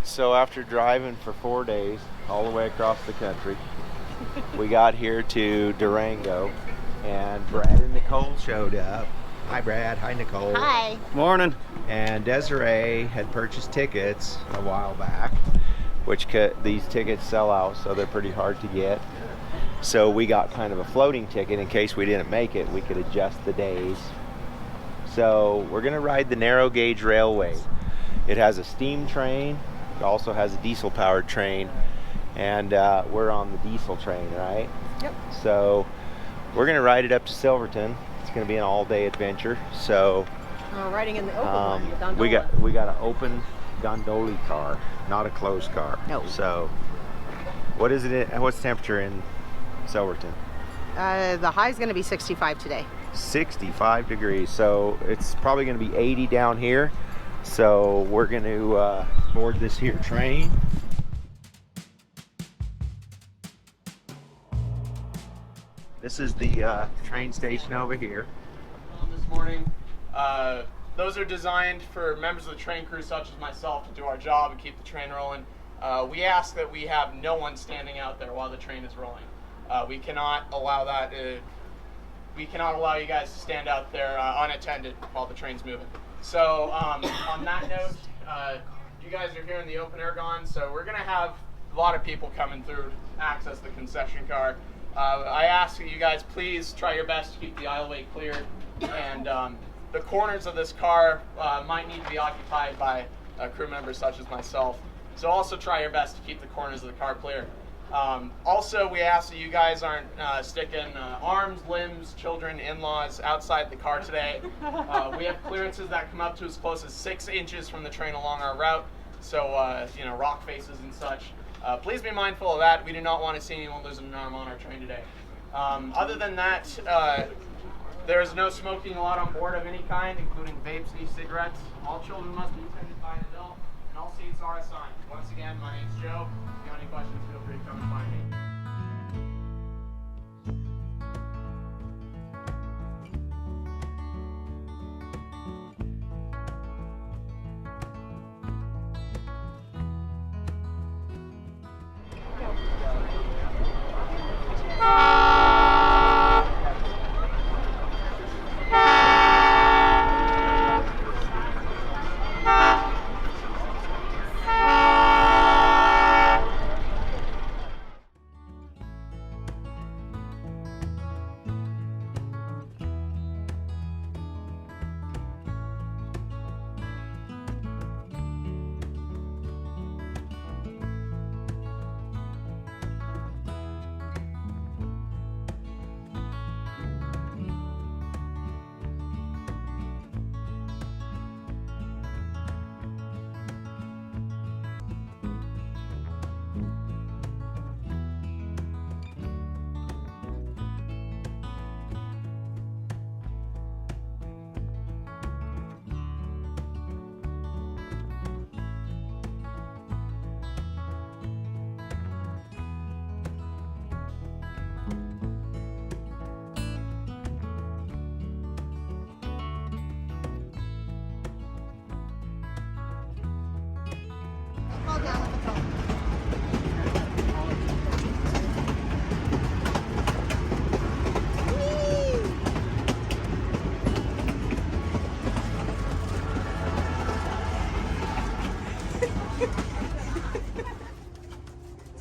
So after driving for 4 days all the way across the country, we got here to Durango, and Brad and Nicole showed up. Hi Brad, hi Nicole. Hi. Morning. And Desiree had purchased tickets a while back, which these tickets sell out, so they're pretty hard to get. So we got kind of a floating ticket in case we didn't make it. We could adjust the days. So we're gonna ride the narrow gauge railway. It has a steam train. It also has a diesel powered train, and we're on the diesel train, right? Yep. So we're gonna ride it up to Silverton. It's gonna be an all-day adventure. So Riding in the open one, the gondola. we got an open gondola car, not a closed car. No. So what is it? What's the temperature in Silverton? The high is going to be 65 today. 65 degrees. So it's probably going to be 80 down here. So we're going to board this here train. This is the train station over here. This morning, those are designed for members of the train crew such as myself to do our job and keep the train rolling. We ask that we have no one standing out there while the train is rolling. We cannot allow that. We cannot allow you guys to stand out there unattended while the train's moving. So on that note, you guys are here in the open ergon, so we're going to have a lot of people coming through to access the concession car. I ask that you guys please try your best to keep the aisleway clear, and the corners of this car might need to be occupied by crew members such as myself. So also try your best to keep the corners of the car clear. Also, we ask that you guys aren't sticking arms, limbs, children, in-laws outside the car today. We have clearances that come up to as close as 6 inches from the train along our route, so you know, rock faces and such. Please be mindful of that. We do not want to see anyone losing an arm on our train today. Other than that, there is no smoking allowed on board of any kind, including vapes, e-cigarettes. All children must be attended by an adult, and all seats are assigned. Once again, my name's Joe. If you have any questions, feel free to come and find me.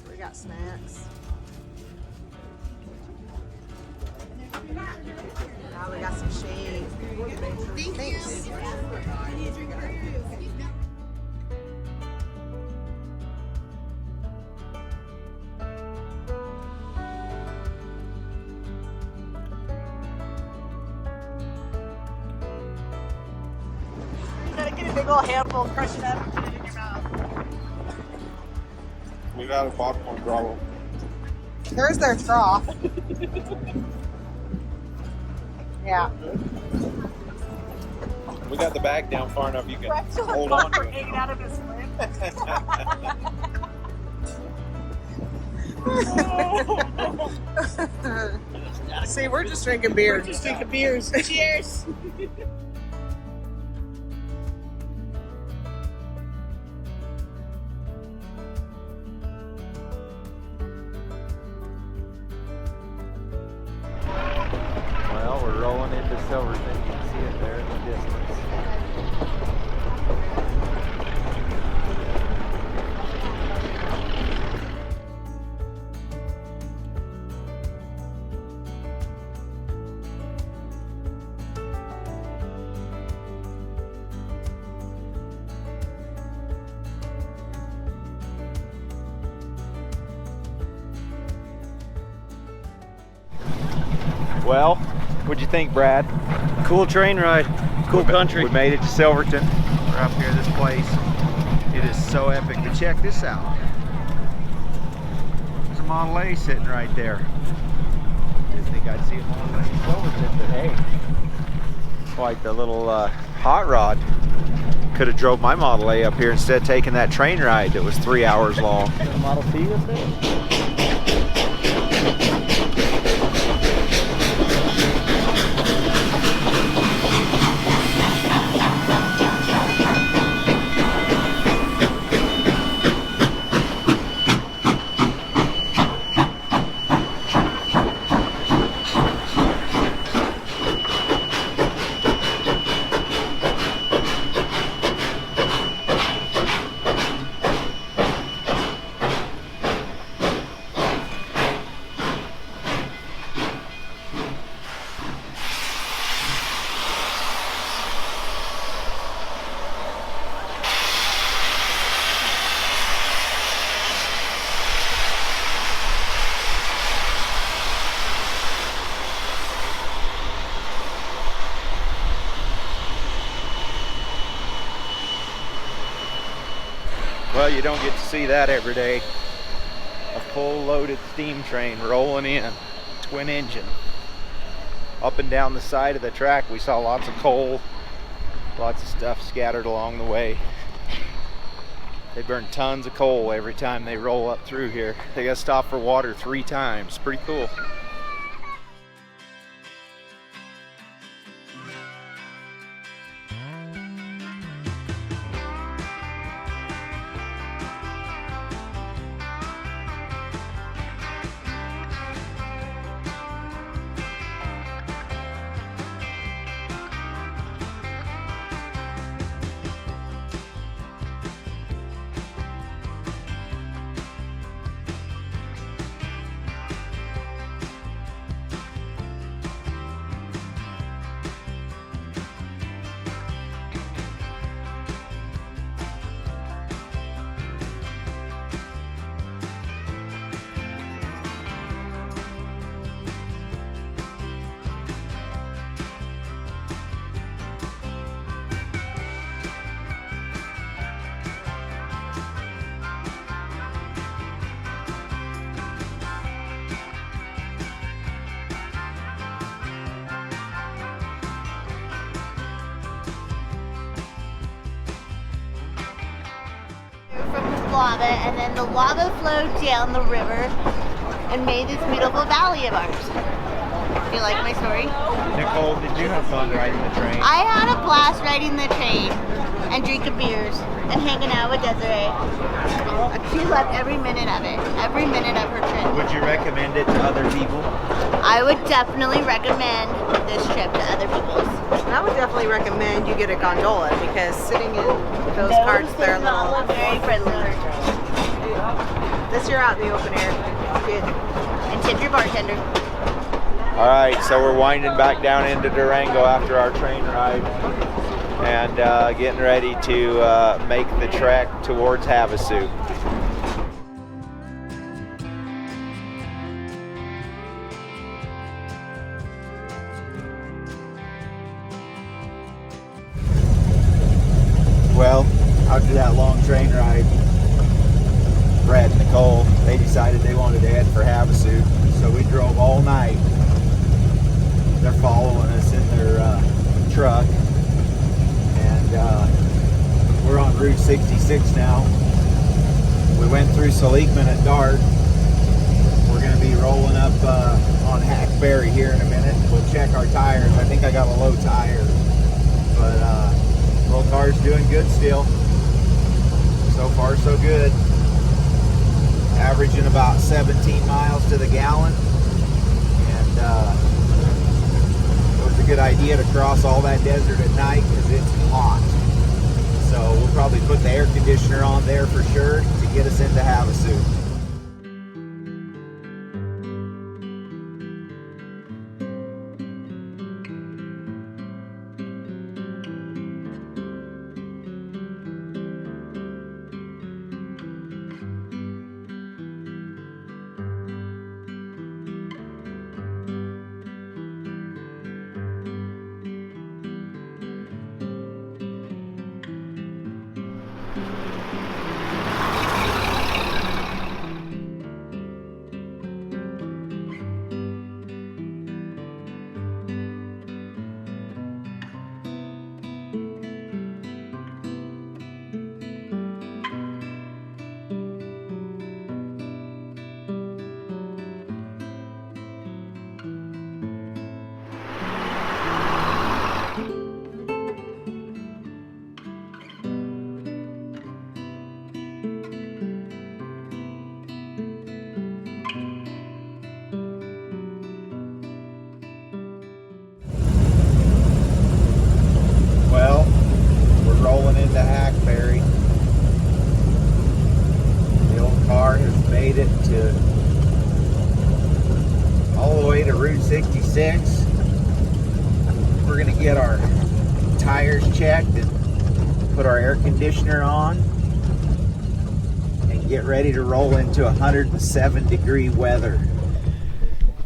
We got snacks. Now we got some shade. Thanks. You gotta get a big old handful, crush it up, and put it in your mouth. We got a popcorn problem. There's their straw. Yeah. We got the bag down far enough you can Pretzel hold on to bar it. hanging out of his lip. See, we're just drinking beer. Just drinking beers. Cheers. we're rolling into Silverton. You can see it there in the distance. Well, what'd you think, Brad? Cool train ride, cool country. We made it to Silverton. We're up here at this place. It is so epic, but check this out. There's a Model A sitting right there. Didn't think I'd see a Model A in Silverton, but hey, quite the little hot rod. Could have drove my Model A up here instead of taking that train ride that was 3 hours long. Model T up there? Well, you don't get to see that every day. A full loaded steam train rolling in, twin engine. Up and down the side of the track we saw lots of coal, lots of stuff scattered along the way. They burn tons of coal every time they roll up through here. They gotta stop for water 3 times. Pretty cool. Lava, and then the lava flowed down the river and made this beautiful valley of ours. Do you like my story? Nicole, did you have fun riding the train? I had a blast riding the train and drinking beers and hanging out with Desiree. She loved every minute of it, every minute of her trip. Would you recommend it to other people? I would definitely recommend this trip to other people's. I would definitely recommend you get a gondola because sitting in those carts, they're a does not little. look very friendly. This you're out in the open air. Good. And tip your bartender. All right, so we're winding back down into Durango after our train ride and getting ready to make the trek towards Havasu. Well, after that long train ride, Brad and Nicole, they decided they wanted to head for Havasu, so we drove all night. They're following us in their truck, and we're on Route 66 now. We went through Seligman at dark. We're going to be rolling up on Hackberry here in a minute. We'll check our tires. I think I got a low tire, but little car's doing good still. So far so good. Averaging about 17 miles to the gallon, and a good idea to cross all that desert at night because it's hot. So we'll probably put the air conditioner on there for sure to get us into Havasu. Well, we're rolling into Hackberry. The old car has made it to all the way to Route 66. We're gonna get our tires checked and put our air conditioner on and get ready to roll into 107-degree weather.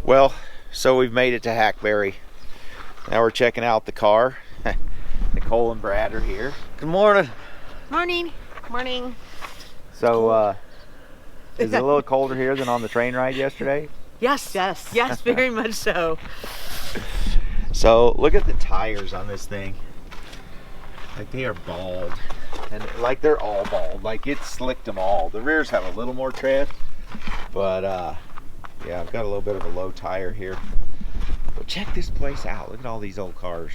Well, so we've made it to Hackberry. Now we're checking out the car. Nicole and Brad are here. Good morning. Morning. Morning. So, is it a little colder here than on the train ride yesterday? Yes, yes, yes, very much so. So, look at the tires on this thing. Like, they are bald. And like, they're all bald. Like, it slicked them all. The rears have a little more tread. But, yeah, I've got a little bit of a low tire here. But check this place out. Look at all these old cars.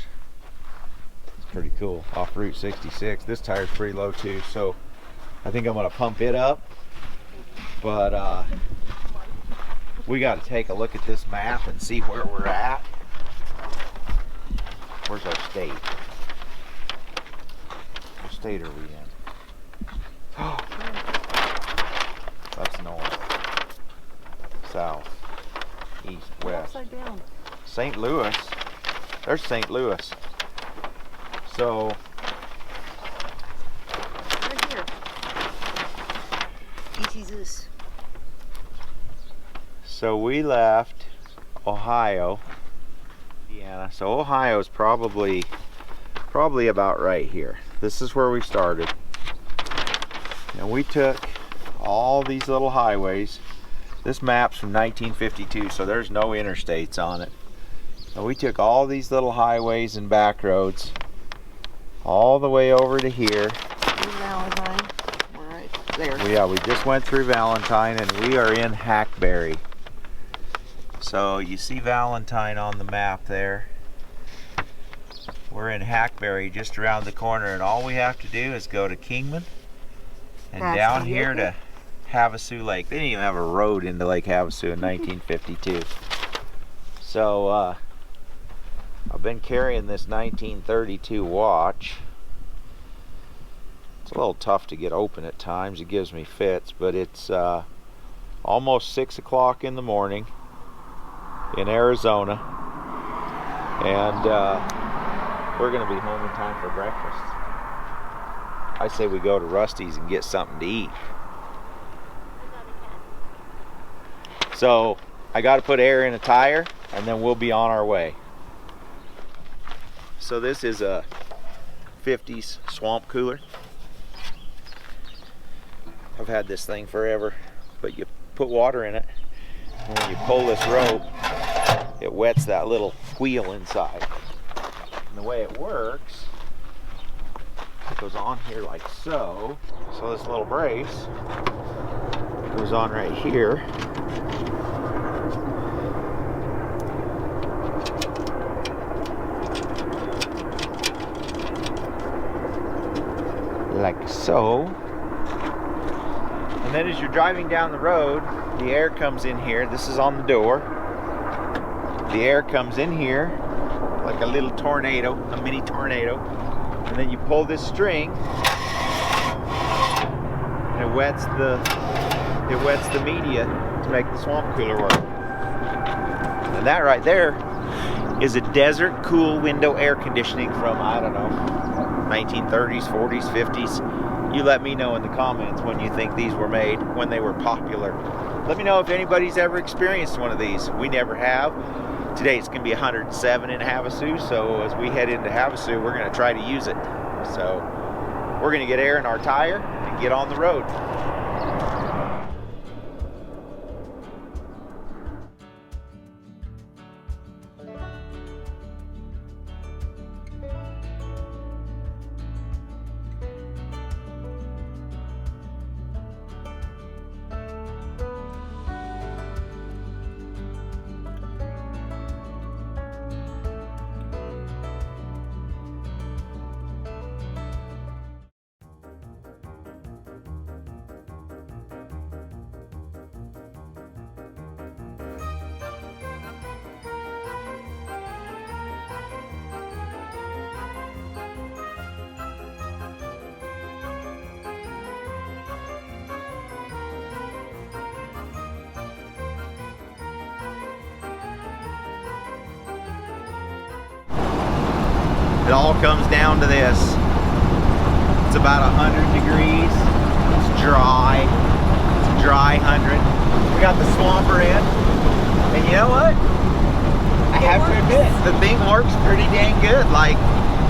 Pretty cool. Off Route 66. This tire's pretty low too, so I think I'm gonna pump it up. But we got to take a look at this map and see where we're at. Where's our state? What state are we in? Oh, that's north, south, east, west. Upside down. St. Louis. There's St. Louis. So, Right here. Jesus. So we left Ohio, Indiana. So Ohio is probably about right here. This is where we started. And we took all these little highways. This map's from 1952, so there's no interstates on it. And we took all these little highways and back roads all the way over to here. Valentine. All right, there. Yeah, we just went through Valentine and we are in Hackberry. So you see Valentine on the map there. We're in Hackberry, just around the corner, and all we have to do is go to Kingman and That's down the here vehicle. to Havasu Lake. They didn't even have a road into Lake Havasu in 1952. So I've been carrying this 1932 watch. It's a little tough to get open at times. It gives me fits, but it's almost 6 o'clock in the morning in Arizona, and we're going to be home in time for breakfast. I say we go to Rusty's and get something to eat. So I got to put air in a tire and then we'll be on our way. So this is a 50s swamp cooler. I've had this thing forever, but you put water in it, and when you pull this rope, it wets that little wheel inside. And the way it works, it goes on here like so. So this little brace goes on right here. Like so. And then as you're driving down the road, the air comes in here. This is on the door. The air comes in here like a little tornado, a mini tornado. And then you pull this string, and it wets the media to make the swamp cooler work. And that right there is a desert cool window air conditioning from, I don't know, 1930s, 40s, 50s. You let me know in the comments when you think these were made, when they were popular. Let me know if anybody's ever experienced one of these. We never have. Today it's going to be 107 in Havasu, so as we head into Havasu, we're going to try to use it. So we're going to get air in our tire and get on the road. It all comes down to this. It's about 100 degrees. It's dry. It's a dry 100. We got the swamper in. And you know what? I have to admit, the thing works pretty dang good. Like,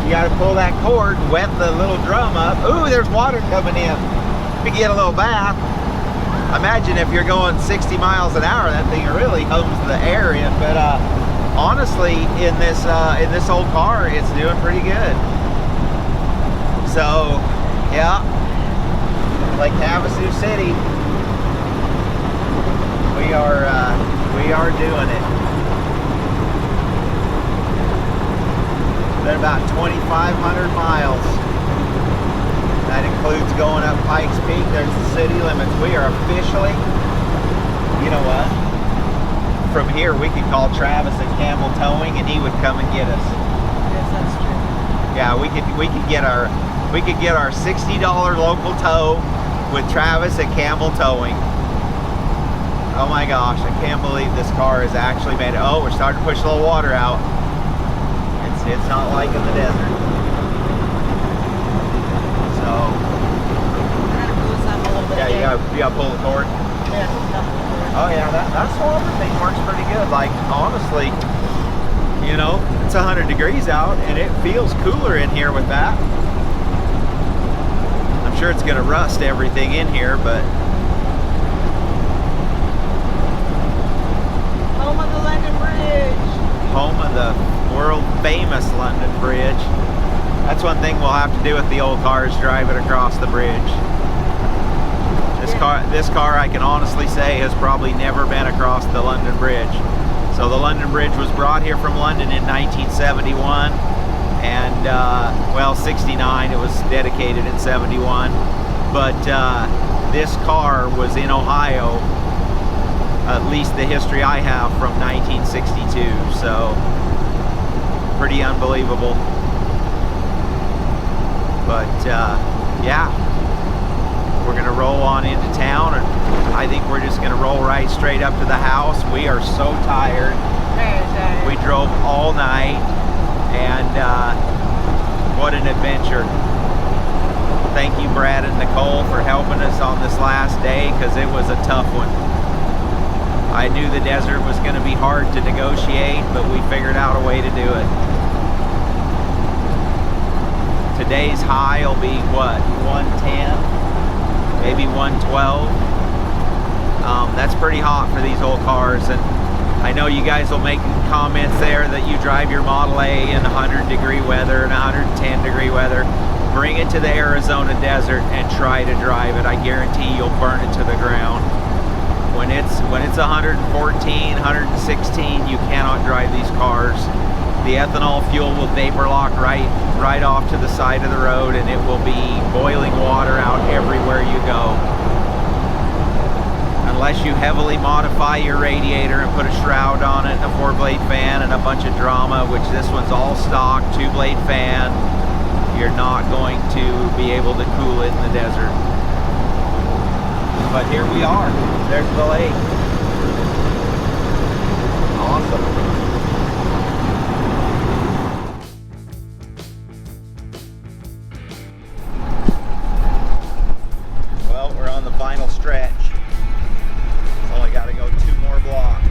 you gotta pull that cord, wet the little drum up. Ooh, there's water coming in. We get a little bath. Imagine if you're going 60 miles an hour, that thing really hums the air in. But honestly, in this old car, it's doing pretty good. So, yeah, like Havasu City, we are doing it. Been about 2,500 miles. That includes going up Pikes Peak. There's the city limits. We are officially, you know what? From here, we could call Travis at Camel Towing, and he would come and get us. Yes, that's true. Yeah, we could get our $60 local tow with Travis at Camel Towing. Oh my gosh, I can't believe this car has actually made it. Oh, we're starting to push a little water out. It's not like in the desert. So yeah, you gotta pull the cord. Oh yeah, that swamper thing works pretty good. Like, honestly, you know, it's 100 degrees out and it feels cooler in here with that. I'm sure it's gonna rust everything in here, but Home of the London Bridge. Home of the world famous London Bridge. That's one thing we'll have to do with the old cars, drive it across the bridge. This car I can honestly say has probably never been across the London Bridge. So the London Bridge was brought here from London in 1971, and well, 69, it was dedicated in 71, but this car was in Ohio, at least the history I have, from 1962, so pretty unbelievable. But yeah, we're gonna roll on into town, and I think we're just gonna roll right straight up to the house. We are so tired. We drove all night, and what an adventure. Thank you, Brad and Nicole, for helping us on this last day, because it was a tough one. I knew the desert was going to be hard to negotiate, but we figured out a way to do it. Today's high will be, what, 110, maybe 112. That's pretty hot for these old cars, and I know you guys will make comments there that you drive your Model A in 100-degree weather and 110-degree weather. Bring it to the Arizona desert and try to drive it. I guarantee you'll burn it to the ground. When it's 114, 116, you cannot drive these cars. The ethanol fuel will vapor lock right off to the side of the road, and it will be boiling water out everywhere you go. unless you heavily modify your radiator and put a shroud on it and a 4-blade fan and a bunch of drama, which this one's all stock, 2-blade fan, you're not going to be able to cool it in the desert. But here we are. There's the lake. Awesome. Well, we're on the final stretch. Only got to go 2 more blocks.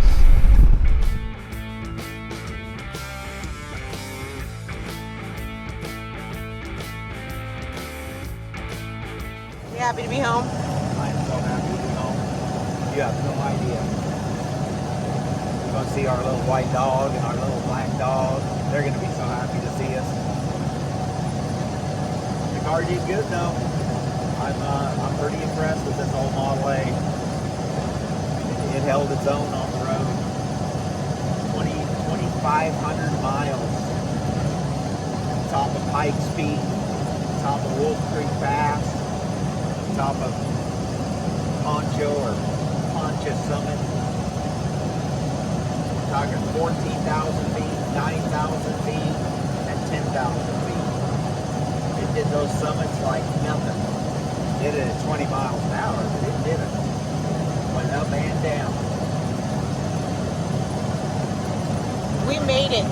You happy to be home? I'm so happy to be home. You have no idea. We're going to see our little white dog and our little black dog. They're going to be so happy to see us. The car did good though. I'm pretty impressed with this old Model A. It held its own on the road. 2,500 miles. Top of Pikes Peak, top of Wolf Creek Pass, top of Poncho or Poncha Summit. We're talking 14,000 feet, 9,000 feet, and 10,000 feet. It did those summits like nothing. Did it at 20 miles an hour, but it did it. Went up and down. We made it.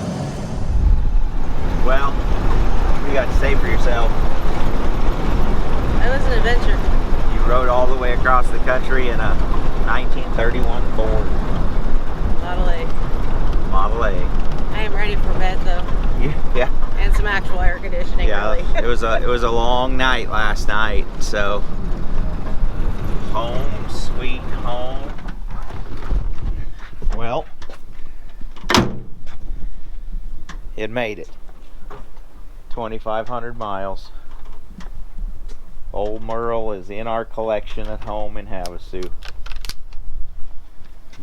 Well, you got to say for yourself. It was an adventure. You rode all the way across the country in a 1931 Ford Model A. Model A. I am ready for bed though, Yeah. and some actual air conditioning. Yeah, Really. it was a long night last night, so home sweet home. Well, it made it. 2,500 miles. Old Merle is in our collection at home in Havasu.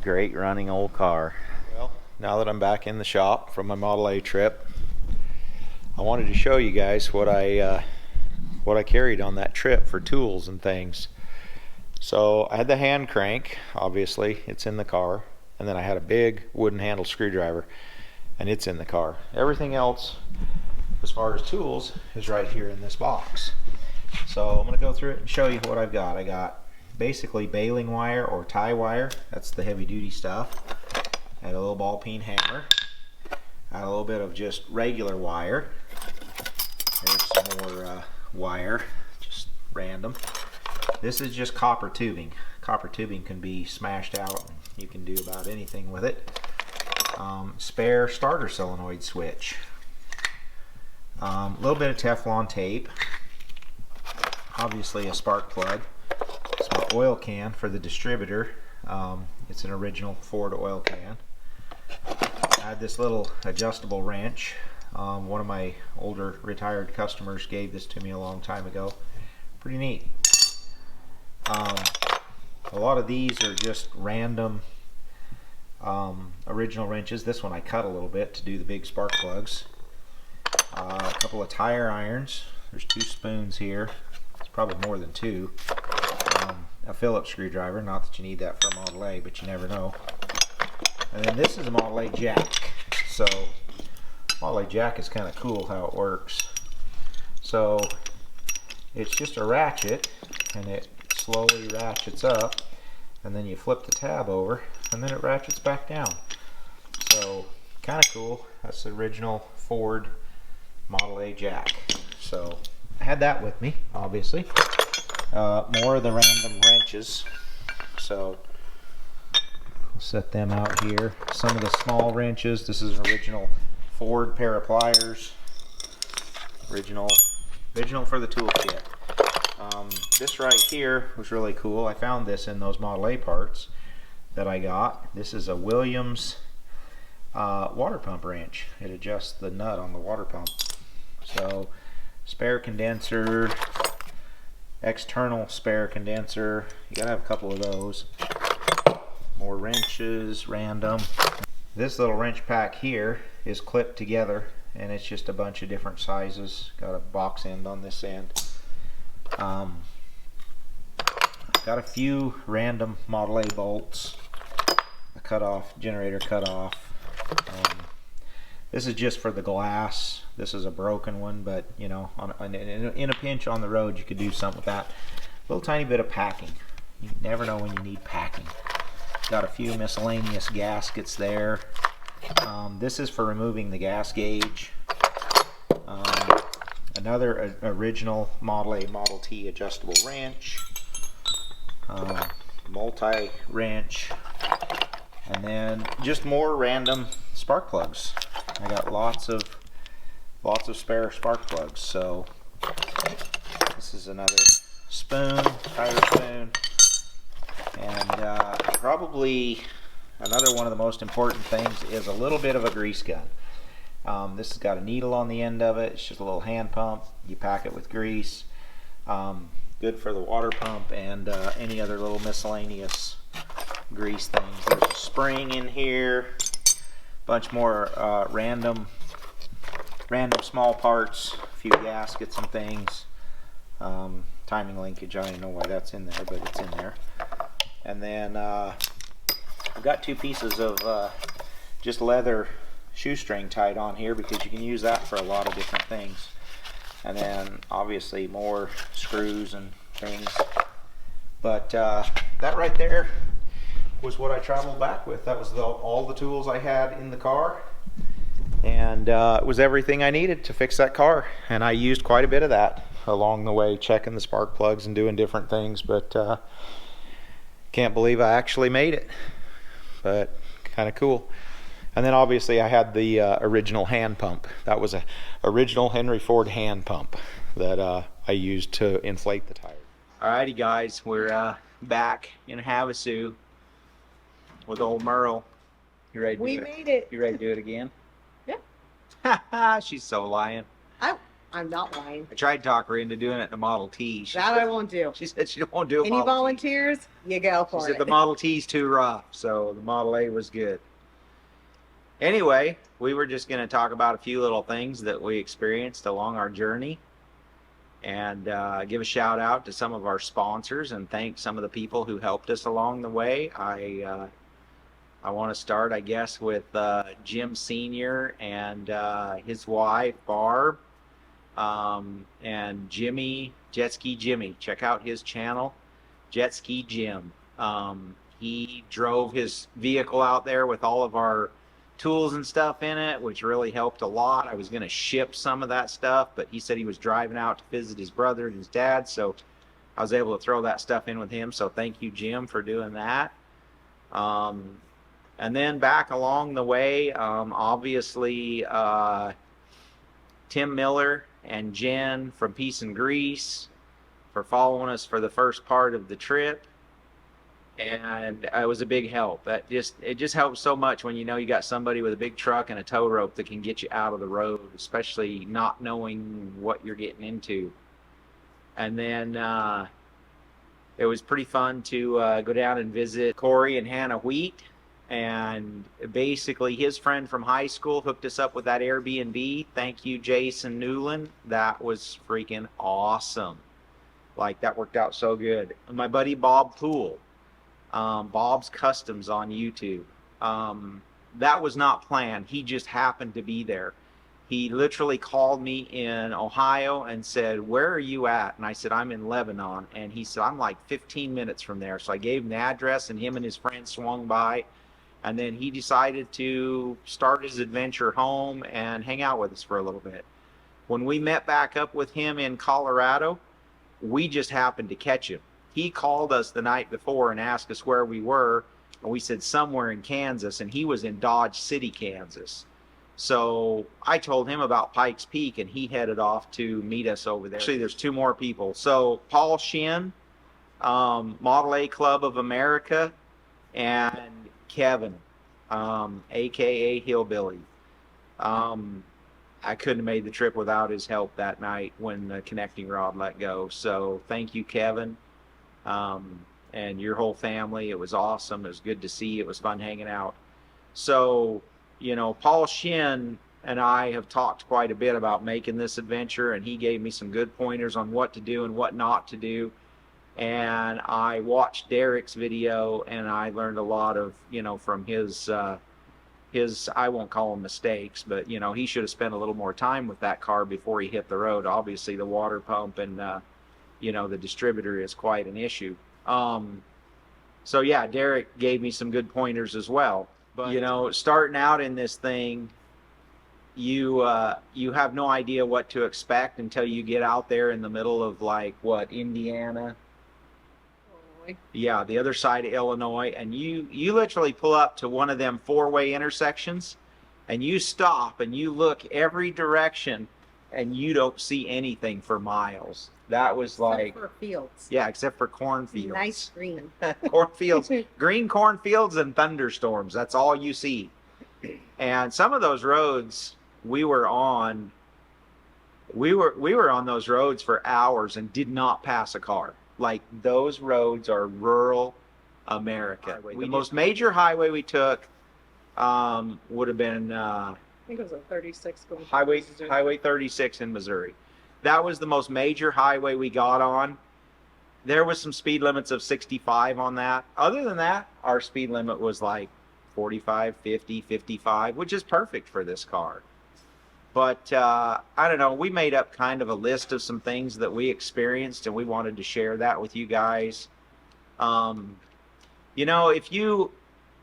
Great running old car. Well, now that I'm back in the shop from my Model A trip, I wanted to show you guys what I carried on that trip for tools and things. So I had the hand crank, obviously, it's in the car, and then I had a big wooden handle screwdriver, and it's in the car. Everything else, as far as tools, is right here in this box. So I'm going to go through it and show you what I've got. I got basically baling wire or tie wire. That's the heavy duty stuff. I had a little ball peen hammer. I had a little bit of just regular wire. There's some more wire, just random. This is just copper tubing. Copper tubing can be smashed out. You can do about anything with it. Spare starter solenoid switch. A little bit of Teflon tape. Obviously a spark plug. Some oil can for the distributor. It's an original Ford oil can. I had this little adjustable wrench. One of my older retired customers gave this to me a long time ago. Pretty neat. A lot of these are just random original wrenches. This one I cut a little bit to do the big spark plugs. A couple of tire irons. There's 2 spoons here. It's probably more than 2. A Phillips screwdriver. Not that you need that for a Model A, but you never know. And then this is a Model A jack. So Model A jack is kind of cool how it works. So it's just a ratchet, and it slowly ratchets up, and then you flip the tab over, and then it ratchets back down. So kind of cool. That's the original Ford Model A jack. So I had that with me, obviously. More of the random wrenches. So we'll set them out here. Some of the small wrenches. This is an original Ford pair of pliers. Original for the toolkit. This right here was really cool. I found this in those Model A parts that I got. This is a Williams water pump wrench. It adjusts the nut on the water pump. So spare condenser, external spare condenser. You gotta have a couple of those. More wrenches, random. This little wrench pack here is clipped together, and it's just a bunch of different sizes. Got a box end on this end. got a few random Model A bolts, a cutoff, generator cutoff. This is just for the glass. This is a broken one, but you know, in a pinch on the road, you could do something with that. A little tiny bit of packing. You never know when you need packing. Got a few miscellaneous gaskets there. This is for removing the gas gauge. Another original Model A, Model T adjustable wrench. Multi-wrench. And then just more random spark plugs. I got lots of spare spark plugs. So this is another spoon, tire spoon, and probably another one of the most important things is a little bit of a grease gun. This has got a needle on the end of it. It's just a little hand pump. You pack it with grease. Good for the water pump and any other little miscellaneous grease things. There's a spring in here. Bunch more random small parts. A few gaskets and things. Timing linkage. I don't even know why that's in there, but it's in there. And then I've got two pieces of just leather shoestring tied on here because you can use that for a lot of different things. And then obviously more screws and things. But that right there was what I traveled back with. That was all the tools I had in the car. And it was everything I needed to fix that car. And I used quite a bit of that along the way, checking the spark plugs and doing different things. But can't believe I actually made it. But kind of cool. And then obviously I had the original hand pump. That was a original Henry Ford hand pump that I used to inflate the tire. Alrighty guys, we're back in Havasu with old Merle. You ready to do it? We made it. You ready to do it again? Yeah. She's so lying. I'm not lying. I tried to talk her into doing it in the Model T. I won't do. She said she don't want to do it. Any volunteers? You go for it. She said the Model T's too rough, so the Model A was good. Anyway, we were just going to talk about a few little things that we experienced along our journey and give a shout out to some of our sponsors and thank some of the people who helped us along the way. I want to start, I guess, with Jim Sr. and his wife, Barb, and Jimmy, Jet Ski Jimmy. Check out his channel, Jet Ski Jim. He drove his vehicle out there with all of our tools and stuff in it, which really helped a lot. I was going to ship some of that stuff, but he said he was driving out to visit his brother and his dad, so I was able to throw that stuff in with him. So thank you, Jim, for doing that. And then back along the way, obviously Tim Miller and Jen from Peace and Grease for following us for the first part of the trip. And it was a big help. It just helps so much when you know you got somebody with a big truck and a tow rope that can get you out of the road, especially not knowing what you're getting into. And then it was pretty fun to go down and visit Corey and Hannah Wheat. And basically his friend from high school hooked us up with that Airbnb. Thank you, Jason Newland. That was freaking awesome. Like, that worked out so good. And my buddy Bob Poole. Bob's Customs on YouTube. That was not planned. He just happened to be there. He literally called me in Ohio and said, "Where are you at?" And I said, "I'm in Lebanon." And he said, "I'm like 15 minutes from there." So I gave him the address, and him and his friend swung by. And then he decided to start his adventure home and hang out with us for a little bit. When we met back up with him in Colorado, we just happened to catch him. He called us the night before and asked us where we were, and we said somewhere in Kansas, and he was in Dodge City, Kansas. So I told him about Pikes Peak, and he headed off to meet us over there. Actually, there's two more people. So Paul Shin, Model A Club of America, and Kevin, aka Hillbilly. I couldn't have made the trip without his help that night when the connecting rod let go. So thank you, Kevin. And your whole family. It was awesome. It was good to see. It was fun hanging out. So, you know, Paul Shin and I have talked quite a bit about making this adventure, and he gave me some good pointers on what to do and what not to do. And I watched Derek's video, and I learned a lot of, from his, I won't call them mistakes, but, he should have spent a little more time with that car before he hit the road. Obviously, the water pump and, the distributor is quite an issue. So yeah, Derek gave me some good pointers as well. But, starting out in this thing, you have no idea what to expect until you get out there in the middle of Indiana. Yeah, the other side of Illinois, and you literally pull up to one of them four-way intersections, and you stop and you look every direction, and you don't see anything for miles. That was like, except for fields. Yeah, except for cornfields. Nice green. Cornfields, green cornfields, and thunderstorms. That's all you see. And some of those roads we were on those roads for hours and did not pass a car. Like, those roads are rural America. The most major highway we took would have been I think it was a 36 going Highway 36 in Missouri. That was the most major highway we got on. There was some speed limits of 65 on that. Other than that, our speed limit was like 45, 50, 55, which is perfect for this car. But I don't know, we made up kind of a list of some things that we experienced, and we wanted to share that with you guys.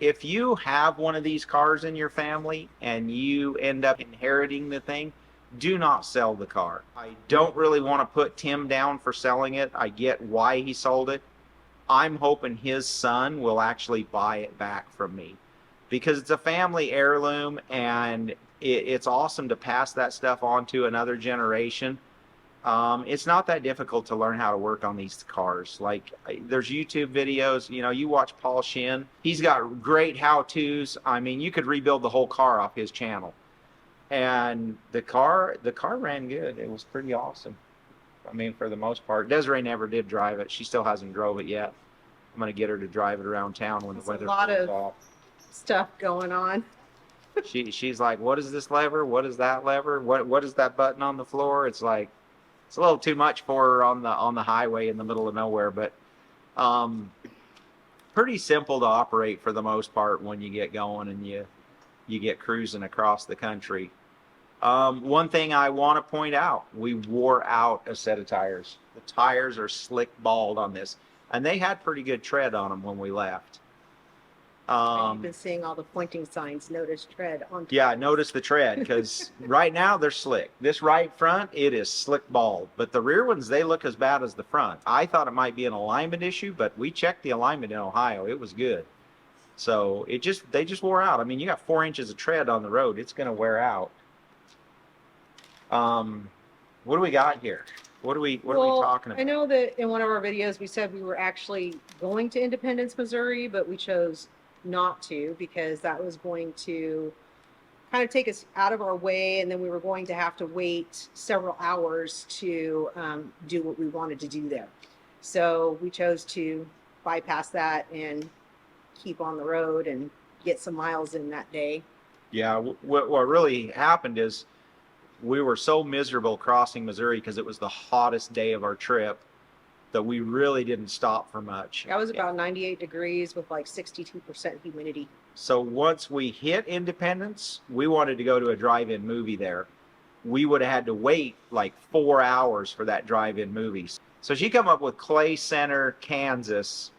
If you have one of these cars in your family and you end up inheriting the thing, do not sell the car. I don't really want to put Tim down for selling it. I get why he sold it. I'm hoping his son will actually buy it back from me, because it's a family heirloom, and it's awesome to pass that stuff on to another generation. It's not that difficult to learn how to work on these cars. Like, there's YouTube videos, you watch Paul Shin. He's got great how-tos. I mean, you could rebuild the whole car off his channel. And the car ran good. It was pretty awesome. I mean, for the most part. Desiree never did drive it. She still hasn't drove it yet. I'm going to get her to drive it around town when the weather cools off. Stuff going on. She's like, what is this lever? What is that lever? What is that button on the floor? It's like, it's a little too much for her on the highway in the middle of nowhere, but pretty simple to operate for the most part when you get going and you get cruising across the country. One thing I want to point out, we wore out a set of tires. The tires are slick balled on this, and they had pretty good tread on them when we left. You've been seeing all the pointing signs, notice tread on. Yeah, notice the tread, because right now they're slick. This right front, it is slick balled, but the rear ones, they look as bad as the front. I thought it might be an alignment issue, but we checked the alignment in Ohio. It was good. So they just wore out. I mean, you got 4 inches of tread on the road. It's going to wear out. What do we got here? What are we talking about? I know that in one of our videos we said we were actually going to Independence, Missouri, but we chose not to, because that was going to kind of take us out of our way, and then we were going to have to wait several hours to do what we wanted to do there. So we chose to bypass that and keep on the road and get some miles in that day. Yeah, what really happened is we were so miserable crossing Missouri because it was the hottest day of our trip that we really didn't stop for much. That was about 98 degrees with like 62% humidity. So once we hit Independence, we wanted to go to a drive-in movie there. We would have had to wait like 4 hours for that drive-in movie. So she come up with Clay Center, Kansas,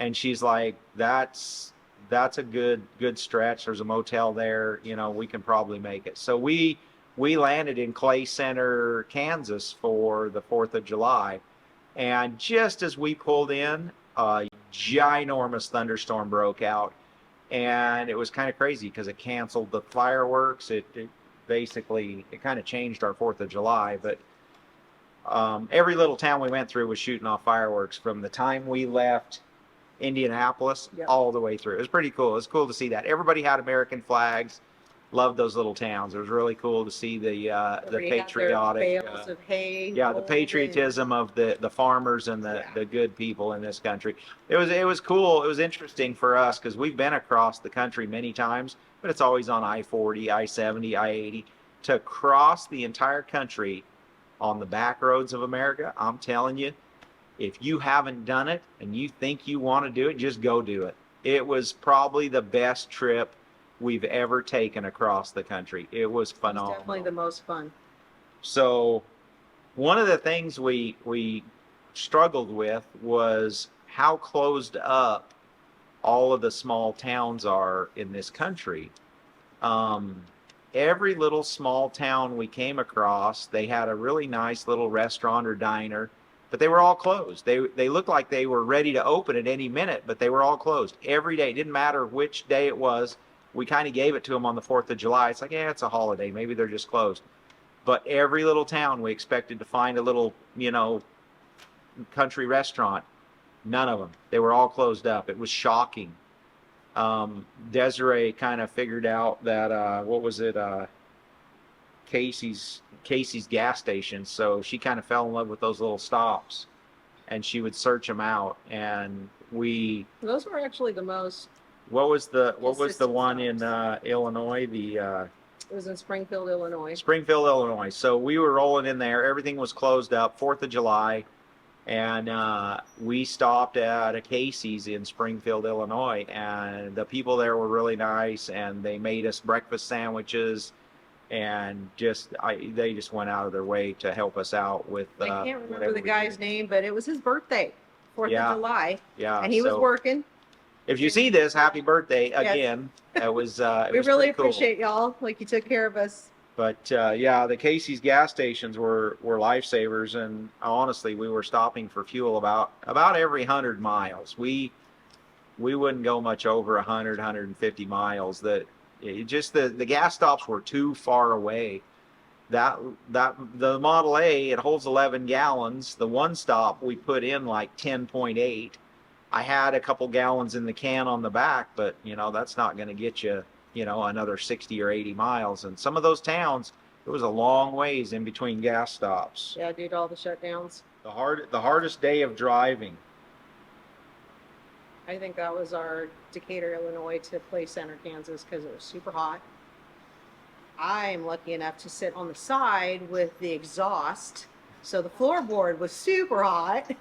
and she's like, that's a good stretch. There's a motel there. We can probably make it. So we landed in Clay Center, Kansas for the 4th of July. And just as we pulled in, a ginormous thunderstorm broke out. And it was kind of crazy because it canceled the fireworks. It basically kind of changed our 4th of July. But every little town we went through was shooting off fireworks from the time we left Indianapolis all the way through. It was pretty cool. It was cool to see that. Everybody had American flags. Loved those little towns. It was really cool to see the patriotic, bales of hay, the patriotism of the farmers and the good people in this country. It was cool. It was interesting for us because we've been across the country many times, but it's always on I-40, I-70, I-80. To cross the entire country on the back roads of America, I'm telling you, If you haven't done it and you think you want to do it, just go do it. It was probably the best trip we've ever taken across the country. It was It's phenomenal. definitely the most fun. So one of the things we struggled with was how closed up all of the small towns are in this country. Every little small town we came across, they had a really nice little restaurant or diner, but they were all closed. They looked like they were ready to open at any minute, but they were all closed every day. It didn't matter which day it was. We kind of gave it to them on the 4th of July. It's like, yeah, it's a holiday. Maybe they're just closed. But every little town we expected to find a little, country restaurant. None of them. They were all closed up. It was shocking. Desiree kind of figured out that what was it? Casey's gas station. So she kind of fell in love with those little stops, and she would search them out. And Those were actually the most. what was the Consistent one in stops. Illinois? It was in Springfield, Illinois. Springfield, Illinois. So we were rolling in there. Everything was closed up. 4th of July. And we stopped at a Casey's in Springfield, Illinois, and the people there were really nice, and they made us breakfast sandwiches, and they just went out of their way to help us out with. I can't remember whatever the we guy's needed. name, but it was his birthday, 4th Yeah. of July, Yeah, and he was so working. If you see this, happy birthday Yes. again. It was. It We was really pretty cool. appreciate y'all. Like, you took care of us. But yeah, the Casey's gas stations were lifesavers, and honestly, we were stopping for fuel about every 100 miles. We wouldn't go much over 100, 150 miles. The gas stops were too far away. The Model A, it holds 11 gallons. The one stop we put in like 10.8. I had a couple gallons in the can on the back, but that's not going to get you another 60 or 80 miles. And some of those towns, it was a long ways in between gas stops. Yeah, due to all the shutdowns. The hardest day of driving. I think that was our Decatur, Illinois to Play Center, Kansas, because it was super hot. I am lucky enough to sit on the side with the exhaust, so the floorboard was super hot.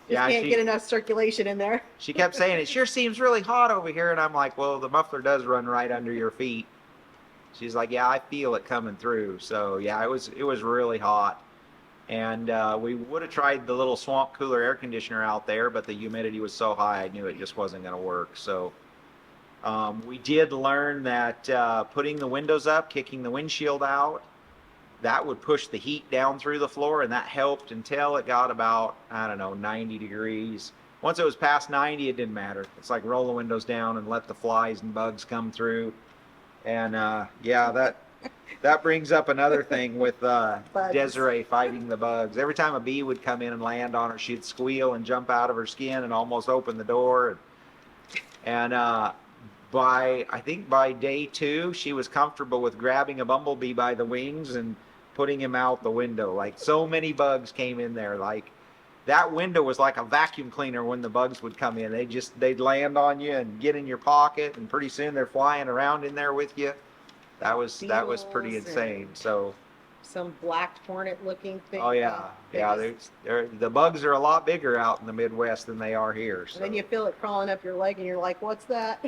Yeah, Can't get enough circulation in there. She kept saying, it sure seems really hot over here. And I'm like, well, the muffler does run right under your feet. She's like, yeah, I feel it coming through. So yeah, it was really hot. And we would have tried the little swamp cooler air conditioner out there, but the humidity was so high, I knew it just wasn't going to work. So we did learn that putting the windows up, kicking the windshield out, that would push the heat down through the floor, and that helped until it got about, 90 degrees. Once it was past 90, it didn't matter. It's like roll the windows down and let the flies and bugs come through. And yeah, that brings up another thing with Desiree fighting the bugs. Every time a bee would come in and land on her, she'd squeal and jump out of her skin and almost open the door. And I think by day 2, she was comfortable with grabbing a bumblebee by the wings and putting him out the window. Like, so many bugs came in there. Like, that window was like a vacuum cleaner when the bugs would come in. They'd land on you and get in your pocket, and pretty soon they're flying around in there with you. That was pretty Beetles insane. So some black hornet looking thing. oh yeah, the bugs are a lot bigger out in the Midwest than they are here. So. And then you feel it crawling up your leg, and you're like, "What's that?"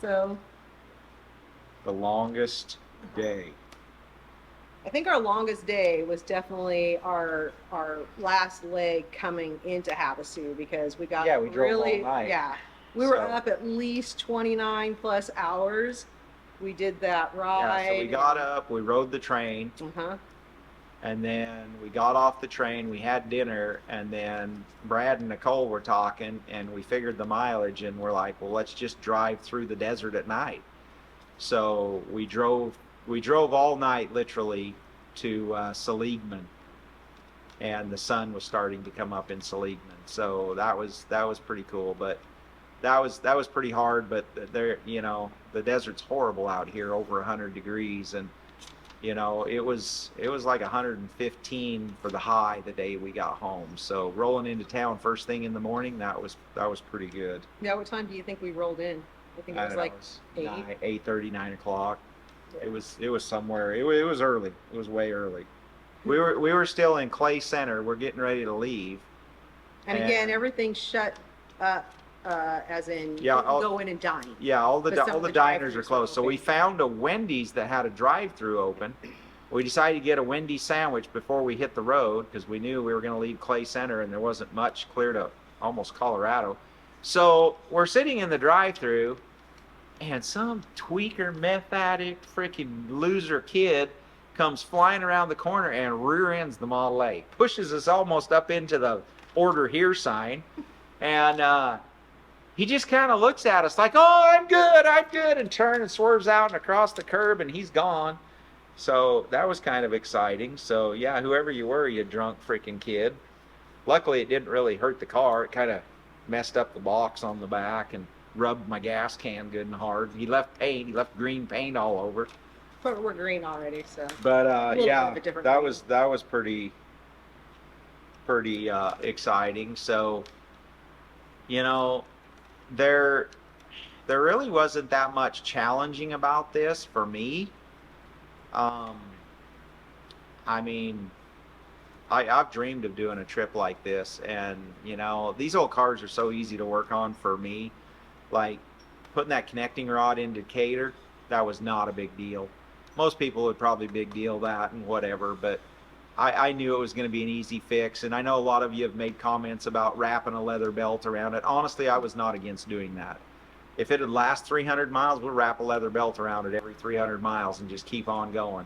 So The longest day. I think our longest day was definitely our last leg coming into Havasu, because we got We drove all night. Yeah, we were So- up at least 29 plus hours. We did that ride. Yeah, so we got up, we rode the train, Uh-huh. and then we got off the train, we had dinner, and then Brad and Nicole were talking, and we figured the mileage, and we're like, well, let's just drive through the desert at night. So we drove all night, literally, to Seligman, and the sun was starting to come up in Seligman. So that was pretty cool, but that was pretty hard. But there, the desert's horrible out here, over 100 degrees, and it was like 115 for the high the day we got home. So rolling into town first thing in the morning, that was pretty good. Yeah, what time do you think we rolled in? I think it was don't like know, 8. 8:30, 9 o'clock. Yeah. It was somewhere. It was early. It was way early. we were still in Clay Center. We're getting ready to leave. And again, And- everything's shut up, as in, Yeah, you can all- go in and dine. Yeah, all the But some all of the the diners are drive-thrus are closed. So we open. found a Wendy's that had a drive-through open. We decided to get a Wendy's sandwich before we hit the road because we knew we were going to leave Clay Center and there wasn't much clear to almost Colorado. So we're sitting in the drive-through, and some tweaker, meth addict, freaking loser kid comes flying around the corner and rear ends the Model A, pushes us almost up into the order here sign, and he just kind of looks at us like, "Oh, I'm good," and turns and swerves out and across the curb, and he's gone. So that was kind of exciting. So yeah, whoever you were, you drunk freaking kid. Luckily, it didn't really hurt the car. It kind of messed up the box on the back and rubbed my gas can good and hard. He left paint. He left green paint all over. But we're green already, so. But little bit yeah, of a different that green. was pretty exciting. So you know, there really wasn't that much challenging about this for me. I mean, I've dreamed of doing a trip like this, and you know, these old cars are so easy to work on for me. Like putting that connecting rod in Decatur, that was not a big deal. Most people would probably big deal that and whatever, but I knew it was going to be an easy fix. And I know a lot of you have made comments about wrapping a leather belt around it. Honestly, I was not against doing that. If it would last 300 miles, we'll wrap a leather belt around it every 300 miles and just keep on going.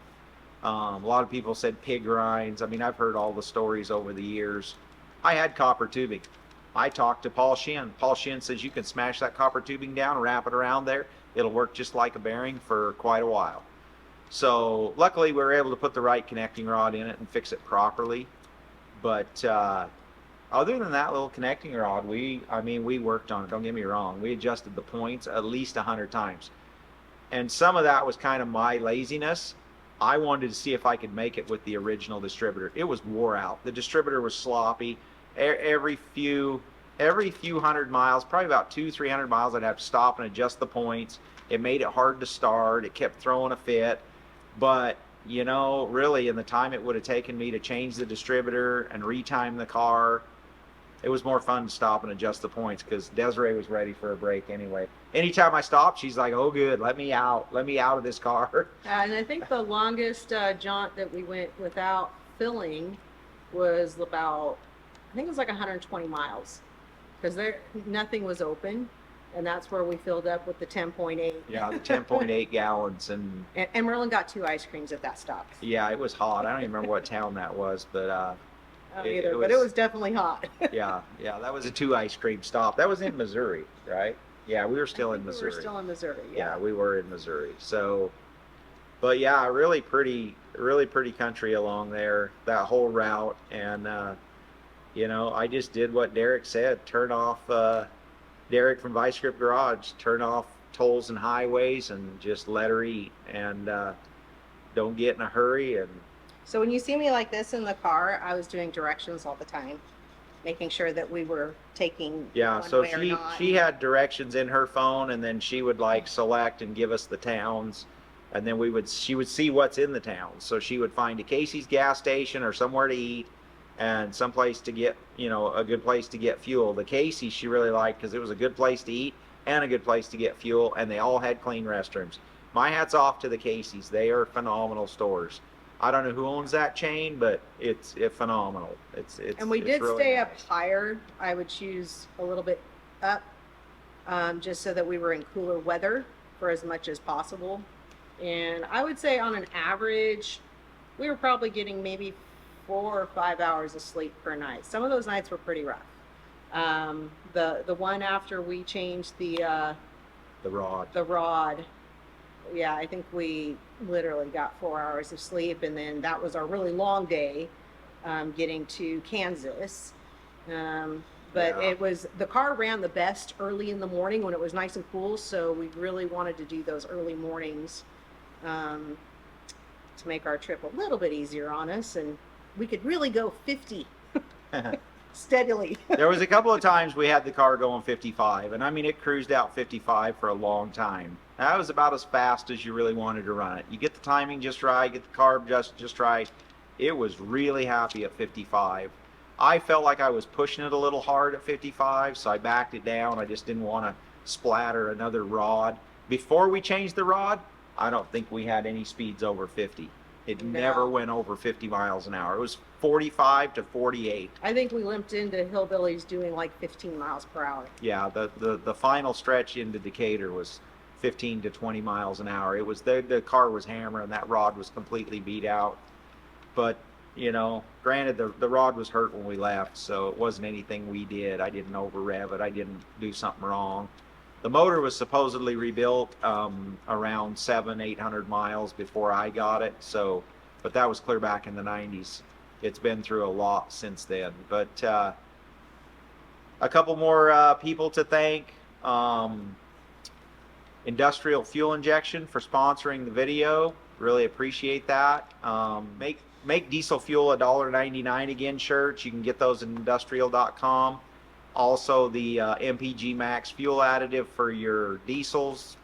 A lot of people said pig rinds. I mean, I've heard all the stories over the years. I had copper tubing. I talked to Paul Shin. Paul Shin says you can smash that copper tubing down, wrap it around there. It'll work just like a bearing for quite a while. So luckily we were able to put the right connecting rod in it and fix it properly. But other than that little connecting rod, we worked on it. Don't get me wrong. We adjusted the points at least 100 times. And some of that was kind of my laziness. I wanted to see if I could make it with the original distributor. It was wore out. The distributor was sloppy. Every few hundred miles, probably about 200-300 miles, I'd have to stop and adjust the points. It made it hard to start. It kept throwing a fit. But, you know, really, in the time it would have taken me to change the distributor and retime the car, it was more fun to stop and adjust the points because Desiree was ready for a break anyway. Anytime I stopped, she's like, "Oh, good, let me out of this car." And I think the longest jaunt that we went without filling was about, I think it was like 120 miles, because nothing was open, and that's where we filled up with the 10.8. Yeah, the 10.8 gallons, and Merlin got 2 ice creams at that stop. yeah, it was hot. I don't even remember what town that was, but I don't It- either, it but it was- was definitely hot. yeah, that was a 2 ice cream stop. That was in Missouri, right? Yeah, we were still in We Missouri. were still in Missouri. Yeah, we were in Missouri. So, but yeah, really pretty country along there, that whole route. And, you know, I just did what Derek said, turn off, Derek from Vice Grip Garage, turn off tolls and highways and just let her eat, and don't get in a hurry. And So when you see me like this in the car, I was doing directions all the time, making sure that we were taking yeah, one so way or not. she had directions in her phone, and then she would like select and give us the towns, and then she would see what's in the towns. So she would find a Casey's gas station or somewhere to eat, and someplace to get, you know, a good place to get fuel. The Casey's she really liked because it was a good place to eat and a good place to get fuel, and they all had clean restrooms. My hat's off to the Casey's. They are phenomenal stores. I don't know who owns that chain, but it's phenomenal. And we it's did really stay up nice. higher. I would choose a little bit up, just so that we were in cooler weather for as much as possible. And I would say on an average, we were probably getting maybe 4 or 5 hours of sleep per night. Some of those nights were pretty rough. The one after we changed the rod, yeah, I think we literally got 4 hours of sleep, and then that was our really long day, getting to Kansas. But Yeah. it was, the car ran the best early in the morning when it was nice and cool, so we really wanted to do those early mornings, to make our trip a little bit easier on us, and we could really go 50 steadily. There was a couple of times we had the car going 55, and I mean, it cruised out 55 for a long time. That was about as fast as you really wanted to run it. You get the timing just right, get the carb just right, It was really happy at 55. I felt like I was pushing it a little hard at 55, so I backed it down. I just didn't want to splatter another rod. Before we changed the rod, I don't think we had any speeds over 50. It No. never went over 50 miles an hour. It was 45 to 48. I think we limped into hillbillies doing like 15 miles per hour. Yeah, the final stretch into Decatur was 15 to 20 miles an hour. It was the car was hammering. That rod was completely beat out. But, you know, granted, the rod was hurt when we left, so it wasn't anything we did. I didn't over rev it. I didn't do something wrong. The motor was supposedly rebuilt around 800 miles before I got it. So, but that was clear back in the 90s. It's been through a lot since then. But a couple more people to thank. Industrial Fuel Injection for sponsoring the video. Really appreciate that. Make diesel fuel $1.99 again shirts. You can get those at industrial.com. Also, the MPG Max fuel additive for your diesels.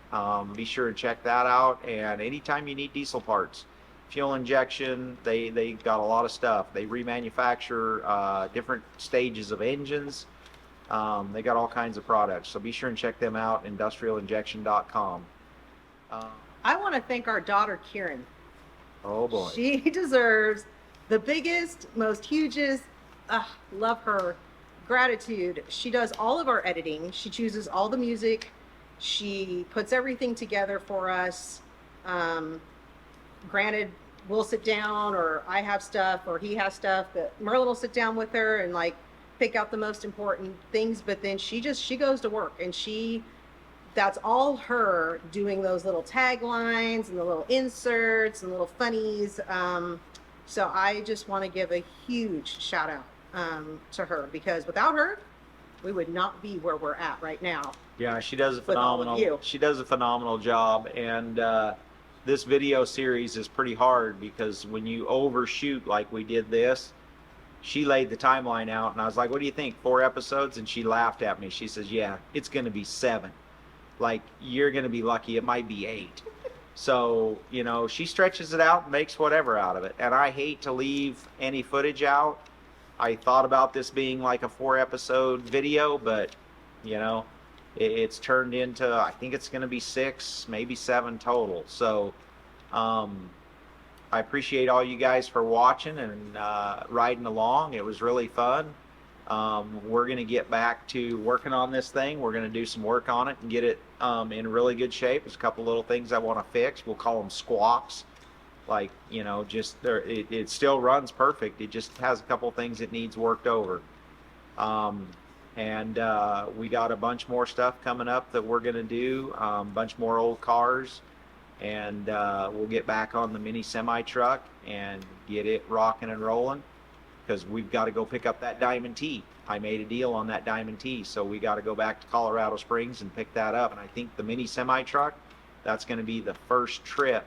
Be sure to check that out. And anytime you need diesel parts, fuel injection, they got a lot of stuff. They remanufacture different stages of engines. They got all kinds of products. So be sure and check them out, industrialinjection.com. I want to thank our daughter, Kieran. Oh boy. She deserves the biggest, most hugest, love her, gratitude. She does all of our editing. She chooses all the music. She puts everything together for us. Granted, we'll sit down, or I have stuff, or he has stuff, but Merlin will sit down with her and like pick out the most important things, but then she goes to work, and that's all her doing those little taglines and the little inserts and little funnies. So I just want to give a huge shout out to her, because without her, we would not be where we're at right now. Yeah, she does a With all of you. phenomenal job. And this video series is pretty hard, because when you overshoot like we did this, she laid the timeline out, and I was like, what do you think, 4 episodes? And she laughed at me. She says, yeah, it's going to be 7. Like, you're going to be lucky. It might be 8. So, you know, she stretches it out and makes whatever out of it. And I hate to leave any footage out. I thought about this being like a 4-episode video, but, you know, it's turned into, I think it's going to be 6, maybe 7 total. So, I appreciate all you guys for watching and riding along. It was really fun. We're going to get back to working on this thing. We're going to do some work on it and get it in really good shape. There's a couple little things I want to fix. We'll call them squawks. Like, you know, just it still runs perfect. It just has a couple things it needs worked over. And we got a bunch more stuff coming up that we're going to do. A bunch more old cars. And we'll get back on the mini semi truck and get it rocking and rolling, because we've got to go pick up that Diamond T. I made a deal on that Diamond T, so we got to go back to Colorado Springs and pick that up. And I think the mini semi truck, that's going to be the first trip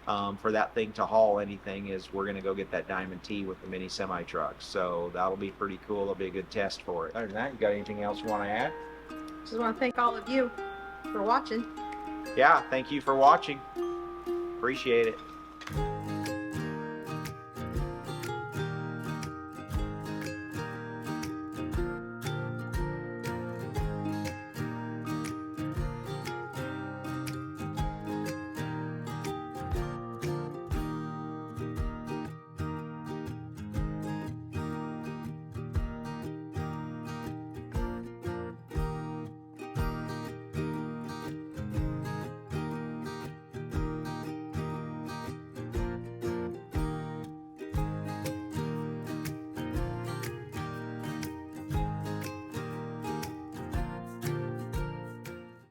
for that thing to haul anything, is we're going to go get that Diamond T with the mini semi truck. So that'll be pretty cool. It'll be a good test for it. Other than that, you got anything else you want to add? Just want to thank all of you for watching. Yeah, thank you for watching. Appreciate it.